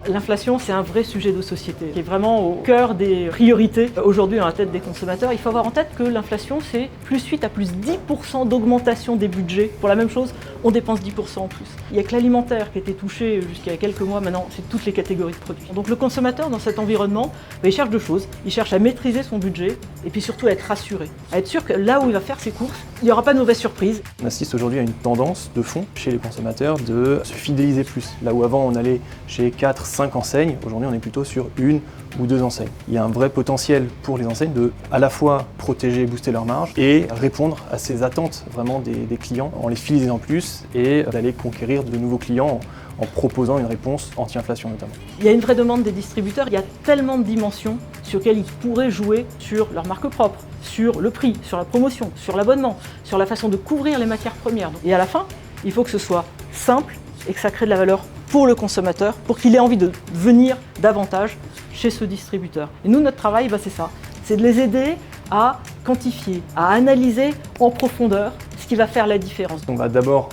L'inflation, c'est un vrai sujet de société, qui est vraiment au cœur des priorités aujourd'hui dans la tête des consommateurs. Il faut avoir en tête que l'inflation, c'est plus 8 à plus 10% d'augmentation des budgets. Pour la même chose, on dépense 10% en plus. Il n'y a que l'alimentaire qui a été touché jusqu'à il y a quelques mois, maintenant c'est toutes les catégories de produits. Donc le consommateur, dans cet environnement, il cherche deux choses. Il cherche à maîtriser son budget et puis surtout à être rassuré. À être sûr que là où il va faire ses courses, il n'y aura pas de mauvaise surprise. On assiste aujourd'hui à une tendance de fond chez les consommateurs de se fidéliser plus. Là où avant on allait chez 4, 5 enseignes, aujourd'hui on est plutôt sur 1 ou 2 enseignes. Il y a un vrai potentiel pour les enseignes de à la fois protéger et booster leur marge et répondre à ces attentes vraiment des clients en les fidélisant plus et d'aller conquérir de nouveaux clients en proposant une réponse anti-inflation notamment. Il y a une vraie demande des distributeurs, il y a tellement de dimensions sur lesquelles ils pourraient jouer sur leur marque propre, sur le prix, sur la promotion, sur l'abonnement, sur la façon de couvrir les matières premières. Et à la fin, il faut que ce soit simple et que ça crée de la valeur pour le consommateur, pour qu'il ait envie de venir davantage chez ce distributeur. Et nous, notre travail, c'est ça, c'est de les aider à quantifier, à analyser en profondeur ce qui va faire la différence. On va d'abord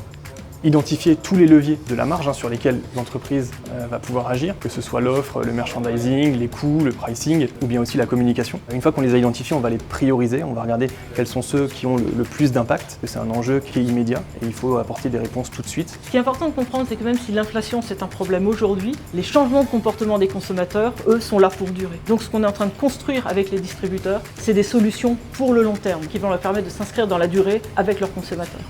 identifier tous les leviers de la marge sur lesquels l'entreprise va pouvoir agir, que ce soit l'offre, le merchandising, les coûts, le pricing ou bien aussi la communication. Une fois qu'on les a identifiés, on va les prioriser, on va regarder quels sont ceux qui ont le plus d'impact. C'est un enjeu qui est immédiat et il faut apporter des réponses tout de suite. Ce qui est important de comprendre, c'est que même si l'inflation c'est un problème aujourd'hui, les changements de comportement des consommateurs, eux, sont là pour durer. Donc ce qu'on est en train de construire avec les distributeurs, c'est des solutions pour le long terme qui vont leur permettre de s'inscrire dans la durée avec leurs consommateurs.